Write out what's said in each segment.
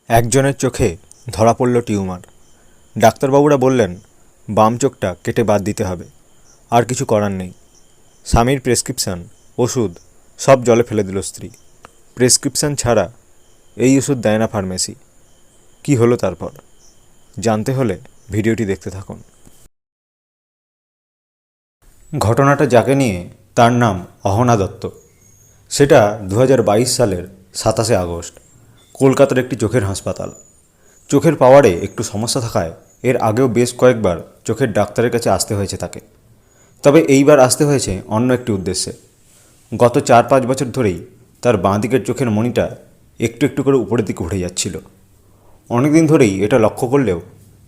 একজনের চোখে ধরা পড়ল টিউমার। ডাক্তারবাবুরা বললেন বাম চোখটা কেটে বাদ দিতে হবে, আর কিছু করার নেই। স্বামীর প্রেসক্রিপশান, ওষুধ সব জলে ফেলে দিল স্ত্রী। প্রেসক্রিপশান ছাড়া এই ওষুধ দেয় না ফার্মেসি। কি হলো তারপর জানতে হলে ভিডিওটি দেখতে থাকুন। ঘটনাটা যাকে নিয়ে তার নাম অহনা দত্ত। সেটা 2022 সালের 27শে আগস্ট, কলকাতার একটি চোখের হাসপাতাল। চোখের পাওয়ারে একটু সমস্যা থাকায় এর আগেও বেশ কয়েকবার চোখের ডাক্তারের কাছে আসতে হয়েছে তাকে। তবে এইবার আসতে হয়েছে অন্য একটি উদ্দেশ্যে। গত 4-5 বছর ধরেই তার বাঁ দিকের চোখের মণিটা একটু একটু করে উপরের দিকে উঠে যাচ্ছিল। অনেকদিন ধরেই এটা লক্ষ্য করলেও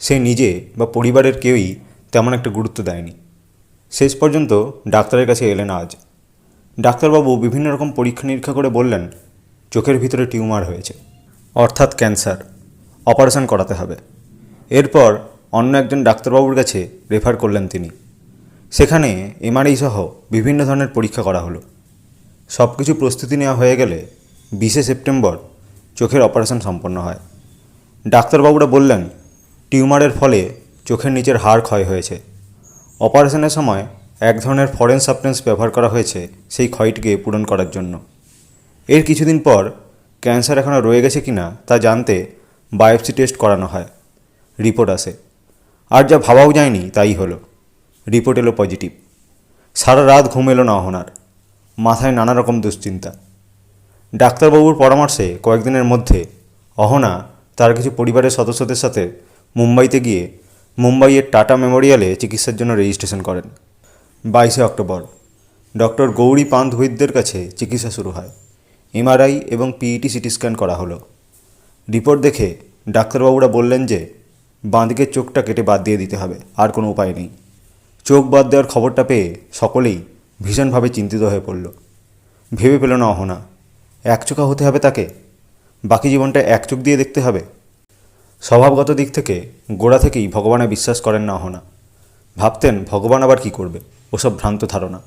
সে নিজে বা পরিবারের কেউই তেমন একটা গুরুত্ব দেয়নি। শেষ পর্যন্ত ডাক্তারের কাছে এলেন আজ। ডাক্তারবাবু বিভিন্ন রকম পরীক্ষা নিরীক্ষা করে বললেন চোখের ভিতরে টিউমার হয়েছে, অর্থাৎ ক্যান্সার, অপারেশন করাতে হবে। এরপর অন্য একজন ডাক্তারবাবুর কাছে রেফার করলেন তিনি। সেখানে এমআরআই সহ বিভিন্ন ধরনের পরীক্ষা করা হলো। সব কিছু প্রস্তুতি নেওয়া হয়ে গেলে 20শে সেপ্টেম্বর চোখের অপারেশন সম্পন্ন হয়। ডাক্তারবাবুরা বললেন টিউমারের ফলে চোখের নিচের হাড় ক্ষয় হয়েছে। অপারেশনের সময় এক ধরনের ফরেন সাবস্টেন্স ব্যবহার করা হয়েছে সেই ক্ষয়টিকে পূরণ করার জন্য। এর কিছুদিন পর ক্যান্সার এখনও রয়ে গেছে কিনা তা জানতে বায়োপসি টেস্ট করানো হয়। রিপোর্ট আসে, আর যা ভাবাও যায়নি তাই হলো। রিপোর্ট এলো পজিটিভ। সারা রাত ঘুম এলো না অহনার, মাথায় নানা রকম দুশ্চিন্তা। ডাক্তারবাবুর পরামর্শে কয়েকদিনের মধ্যে অহনা তার কিছু পরিবারের সদস্যদের সাথে মুম্বাইতে গিয়ে মুম্বাইয়ের টাটা মেমোরিয়ালে চিকিৎসার জন্য রেজিস্ট্রেশন করেন। 22শে অক্টোবর ডক্টর গৌরী পান্ত বৈদ্যের কাছে চিকিৎসা শুরু হয়। এমআরআই এবং পিইটি সিটি স্ক্যান করা হলো। রিপোর্ট দেখে ডাক্তারবাবুরা বললেন যে বাঁদিকের চোখটা কেটে বাদ দিয়ে দিতে হবে, আর কোনো উপায় নেই। চোখ বাদ দেওয়ার খবরটা পেয়ে সকলেই ভীষণভাবে চিন্তিত হয়ে পড়ল। ভেবে পেল না অহনা, একচোখা হতে হবে তাকে, বাকি জীবনটা এক চোখ দিয়ে দেখতে হবে। স্বভাবগত দিক থেকে গোড়া থেকেই ভগবানে বিশ্বাস করেন না অহনা। ভাবতেন ভগবান আবার কি করবে, ওসব ভ্রান্ত ধারণা।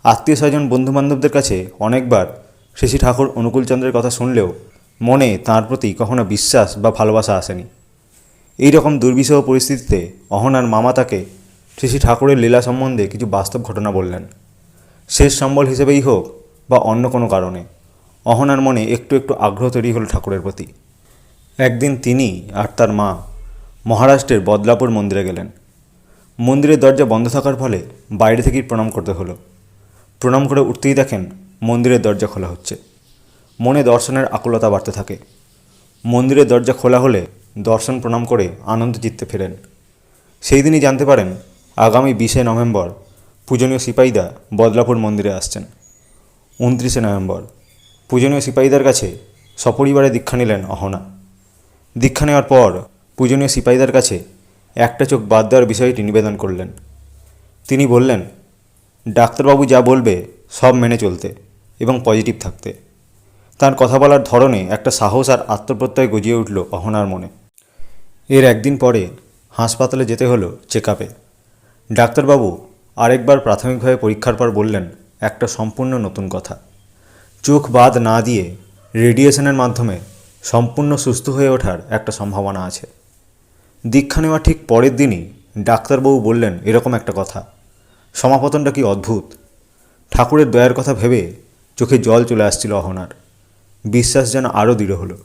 আত্মীয় স্বজন বন্ধুবান্ধবদের কাছে অনেকবার শ্রী ঠাকুর অনুকূলচন্দ্রের কথা শুনলেও মনে তাঁর প্রতি কখনো বিশ্বাস বা ভালোবাসা আসেনি। এই রকম দুর্বিষহ পরিস্থিতিতে অহনার মামা তাকে শ্রী ঠাকুরের লীলা সম্বন্ধে কিছু বাস্তব ঘটনা বললেন। শেষ সম্বল হিসেবেই হোক বা অন্য কোনো কারণে অহনার মনে একটু একটু আগ্রহ তৈরি হল ঠাকুরের প্রতি। একদিন তিনি আর তার মা মহারাষ্ট্রের বদলাপুর মন্দিরে গেলেন। মন্দিরের দরজা বন্ধ থাকার ফলে বাইরে থেকেই প্রণাম করতে হলো। প্রণাম করে উঠতেই দেখেন মন্দিরের দরজা খোলা হচ্ছে। মনে দর্শনের আকুলতা বাড়তে থাকে। মন্দিরের দরজা খোলা হলে দর্শন প্রণাম করে আনন্দ চিত্তে ফেরেন। সেই দিনই জানতে পারেন আগামী 20শে নভেম্বর পূজনীয় সিপাহীদা বদলাপুর মন্দিরে আসছেন। 29শে নভেম্বর পূজনীয় সিপাহীদার কাছে সপরিবারে দীক্ষা নিলেন অহনা। দীক্ষা নেওয়ার পর পূজনীয় সিপাহীদার কাছে একটা চোখ বাদ দেওয়ার বিষয়টি নিবেদন করলেন। তিনি বললেন ডাক্তারবাবু যা বলবে সব মেনে চলতে এবং পজিটিভ থাকতে। তার কথা বলার ধরনে একটা সাহস আর আত্মপ্রত্যয় গজিয়ে উঠল অহনার মনে। এর একদিন পরে হাসপাতালে যেতে হলো চেক আপে। ডাক্তারবাবু আরেকবার প্রাথমিকভাবে পরীক্ষার পর বললেন একটা সম্পূর্ণ নতুন কথা। চোখ বাদ না দিয়ে রেডিয়েশনের মাধ্যমে সম্পূর্ণ সুস্থ হয়ে ওঠার একটা সম্ভাবনা আছে। দীক্ষা নেওয়ার ঠিক পরের দিনই ডাক্তারবাবু বললেন এরকম একটা কথা। সমাপতনটা কি অদ্ভুত! ঠাকুরের দয়ার কথা ভেবে চোখে জল চলে আসছিল অহনার। বিশ্বাস যেন আরও দৃঢ় হলো।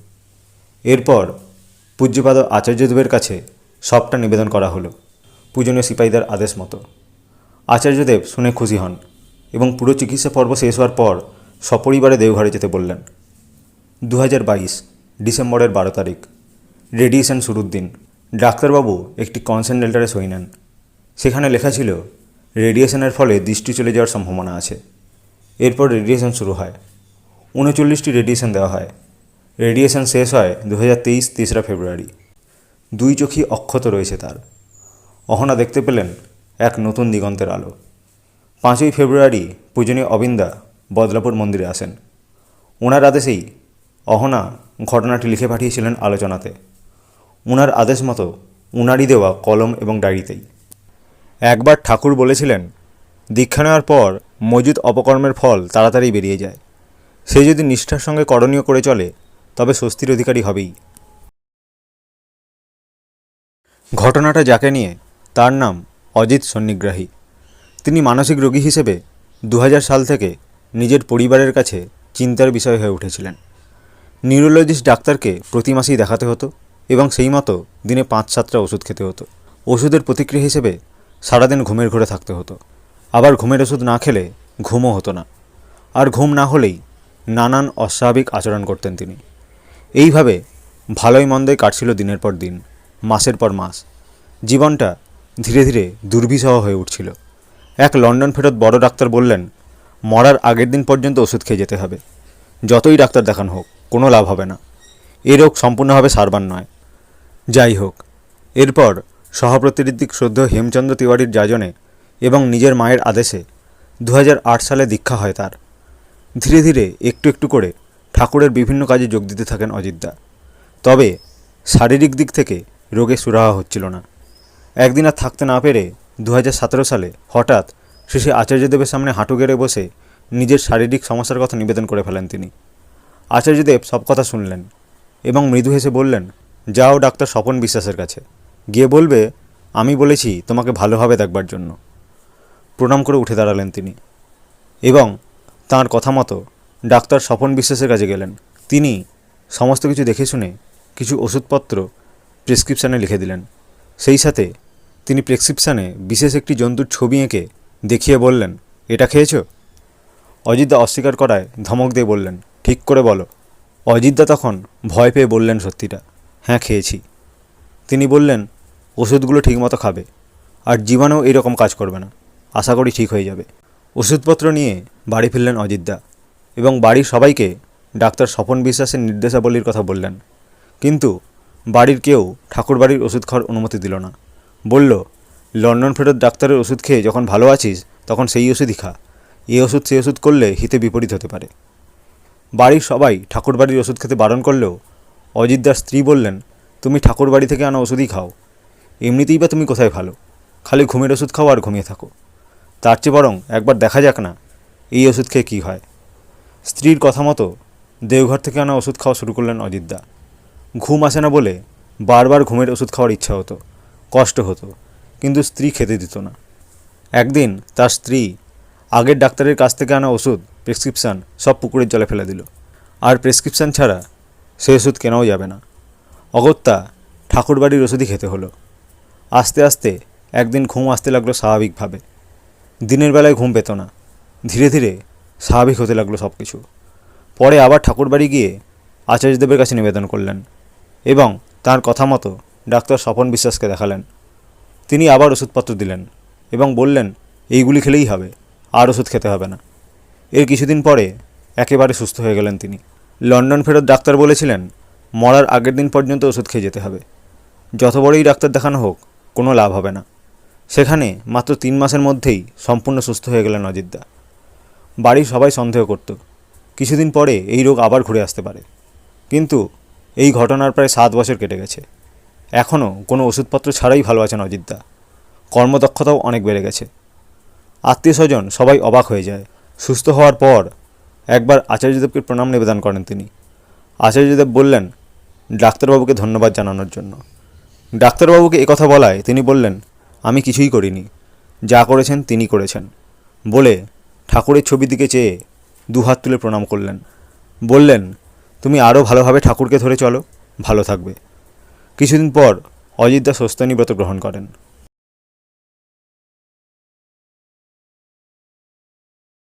এরপর পূজ্যপাদ আচার্যদেবের কাছে সবটা নিবেদন করা হলো পূজনীয় সিপাহীদার আদেশ মতো। আচার্যদেব শুনে খুশি হন এবং পুরো চিকিৎসা পর্ব শেষ হওয়ার পর সপরিবারে দেওঘরে যেতে বললেন। 2022 ডিসেম্বরের 12 তারিখ, রেডিয়েশন শুরুর দিন। ডাক্তারবাবু একটি কনসেন্ট লেটারে সই নেন। সেখানে লেখা ছিল রেডিয়েশনের ফলে দৃষ্টি চলে যাওয়ার সম্ভাবনা আছে। এরপর রেডিয়েশন শুরু হয়। 39টি রেডিয়েশন দেওয়া হয়। রেডিয়েশন শেষ হয় 2023 3রা ফেব্রুয়ারি। দুই চোখই অক্ষত রয়েছে তার। অহনা দেখতে পেলেন এক নতুন দিগন্তের আলো। 5ই ফেব্রুয়ারি পূজনীয় অবিন্দা বদলাপুর মন্দিরে আসেন। ওনার আদেশেই অহনা ঘটনাটি লিখে পাঠিয়েছিলেন আলোচনাতে। ওনার আদেশ মতো উনারই দেওয়া কলম এবং ডায়েরিতেই। একবার ঠাকুর বলেছিলেন দীক্ষা নেওয়ার পর মজুদ অপকর্মের ফল তাড়াতাড়ি বেরিয়ে যায়। সে যদি নিষ্ঠার সঙ্গে করণীয় করে চলে তবে স্বস্তির অধিকারী হবেই। ঘটনাটা যাকে নিয়ে, তার নাম অজিত সন্নিগ্রাহী। তিনি মানসিক রোগী হিসেবে 2000 সাল থেকে নিজের পরিবারের কাছে চিন্তার বিষয় হয়ে উঠেছিলেন। নিউরোলজিস্ট ডাক্তারকে প্রতি মাসেই দেখাতে হতো এবং সেই মতো দিনে 5-7টা ওষুধ খেতে হতো। ওষুধের প্রতিক্রিয়া হিসেবে সারাদিন ঘুমের ঘোরে থাকতে হতো। আবার ঘুমের ওষুধ না খেলে ঘুমও হতো না, আর ঘুম না হলেই নানান অস্বাভাবিক আচরণ করতেন তিনি। এইভাবে ভালোই মন্দই কাটছিল দিনের পর দিন, মাসের পর মাস। জীবনটা ধীরে ধীরে দুর্বিষহ হয়ে উঠছিল। এক লন্ডন ফেরত বড় ডাক্তার বললেন, মরার আগের দিন পর্যন্ত ওষুধ খেয়ে যেতে হবে। যতই ডাক্তার দেখানো হোক কোনো লাভ হবে না, এ রোগ সম্পূর্ণভাবে সারবার নয়। যাই হোক, এরপর সহপ্রতিনিধিক শ্রদ্ধেয় হেমচন্দ্র তিওয়ারির যাজনে এবং নিজের মায়ের আদেশে 2008 সালে দীক্ষা হয় তার। ধীরে ধীরে একটু একটু করে ঠাকুরের বিভিন্ন কাজে যোগ দিতে থাকেন অজিতদা। তবে শারীরিক দিক থেকে রোগের সুরাহা হচ্ছিল না। একদিন আর থাকতে না পেরে 2017 সালে হঠাৎ শ্রী আচার্যদেবের সামনে হাঁটু গেড়ে বসে নিজের শারীরিক সমস্যার কথা নিবেদন করে ফেলেন তিনি। আচার্যদেব সব কথা শুনলেন এবং মৃদু হেসে বললেন, যাও ডাক্তার স্বপন বিশ্বাসের কাছে, গিয়ে বলবে আমি বলেছি তোমাকে ভালোভাবে দেখবার জন্য। প্রণাম করে উঠে দাঁড়ালেন তিনি এবং তাঁর কথা মতো ডাক্তার স্বপন বিশ্বাসের কাছে গেলেন। তিনি সমস্ত কিছু দেখে শুনে কিছু ওষুধপত্র প্রেসক্রিপশানে লিখে দিলেন। সেই সাথে তিনি প্রেসক্রিপশানে বিশেষ একটি জন্তুর ছবি এঁকে দেখিয়ে বললেন, এটা খেয়েছো? অজিতদা অস্বীকার করায় ধমক দিয়ে বললেন, ঠিক করে বলো। অজিতদা তখন ভয় পেয়ে বললেন সত্যিটা, হ্যাঁ খেয়েছি। তিনি বললেন, ওষুধগুলো ঠিকমতো খাবে, আর জীবাণু এরকম কাজ করবে না, আশা করি ঠিক হয়ে যাবে। ওষুধপত্র নিয়ে বাড়ি ফিরলেন অজিতদা এবং বাড়ির সবাইকে ডাক্তার স্বপন বিশ্বাসের নির্দেশাবলীর কথা বললেন। কিন্তু বাড়ির কেউ ঠাকুরবাড়ির ওষুধ খাওয়ার অনুমতি দিল না। বলল, লন্ডন ফেরত ডাক্তারের ওষুধ খেয়ে যখন ভালো আছিস তখন সেই ওষুধই খা, এই ওষুধ সেই ওষুধ করলে হিতে বিপরীত হতে পারে। বাড়ির সবাই ঠাকুরবাড়ির ওষুধ খেতে বারণ করলেও অজিতদার স্ত্রী বললেন, তুমি ঠাকুরবাড়ি থেকে আনা ওষুধই খাও, এমনিতেই বা তুমি কোথায় ভালো, খালি ঘুমের ওষুধ খাও আর ঘুমিয়ে থাকো, তার চেয়ে বরং একবার দেখা যাক না এই ওষুধ খেয়ে কী হয়। স্ত্রীর কথা মতো দেওঘর থেকে আনা ওষুধ খাওয়া শুরু করলেন অজিতদা। ঘুম আসে না বলে বারবার ঘুমের ওষুধ খাওয়ার ইচ্ছা হতো, কষ্ট হতো, কিন্তু স্ত্রী খেতে দিত না। একদিন তার স্ত্রী আগের ডাক্তারের কাছ থেকে আনা ওষুধ প্রেসক্রিপশান সব পুকুরের জলে ফেলে দিল, আর প্রেসক্রিপশান ছাড়া সে ওষুধ কেনাও যাবে না। অগত্যা ঠাকুরবাড়ির ওষুধই খেতে হলো। আস্তে আস্তে একদিন ঘুম আসতে লাগলো স্বাভাবিকভাবে। দিনের বেলায় ঘুম পেত না, ধীরে ধীরে স্বাভাবিক হতে লাগলো সব কিছু। পরে আবার ঠাকুরবাড়ি গিয়ে আচার্যদেবের কাছে নিবেদন করলেন এবং তার কথা মতো ডাক্তার স্বপন বিশ্বাসকে দেখালেন। তিনি আবার ওষুধপত্র দিলেন এবং বললেন, এইগুলি খেলেই হবে, আর ওষুধ খেতে হবে না। এর কিছুদিন পরে একেবারে সুস্থ হয়ে গেলেন তিনি। লন্ডন ফেরত ডাক্তার বলেছিলেন, মরার আগের দিন পর্যন্ত ওষুধ খেয়ে যেতে হবে। যত বড়ই ডাক্তার দেখানো হোক কোনো লাভ হবে না। সেখানে মাত্র 3 মাসের মধ্যেই সম্পূর্ণ সুস্থ হয়ে গেলেন অজিতদা। বাড়ির সবাই সন্দেহ করত কিছুদিন পরে এই রোগ আবার ঘুরে আসতে পারে, কিন্তু এই ঘটনার প্রায় 7 বছর কেটে গেছে। এখনও কোনো ওষুধপত্র ছাড়াই ভালো আছেন অজিতদা। কর্মদক্ষতাও অনেক বেড়ে গেছে। আত্মীয় স্বজন সবাই অবাক হয়ে যায়। সুস্থ হওয়ার পর একবার আচার্যদেবকে প্রণাম নিবেদন করেন তিনি। আচার্যদেব বললেন, ডাক্তারবাবুকে ধন্যবাদ জানানোর জন্য। ডাক্তারবাবুকে একথা বলায় তিনি বললেন, আমি কিছুই করিনি, যা করেছেন তিনি করেছেন বলে ঠাকুরের ছবির দিকে চেয়ে 2 হাত তুলে প্রণাম করলেন। বললেন, তুমি আরও ভালোভাবে ঠাকুরকে ধরে চলো, ভালো থাকবে। কিছুদিন পর অজিতদা স্বস্তিনী ব্রত গ্রহণ করেন।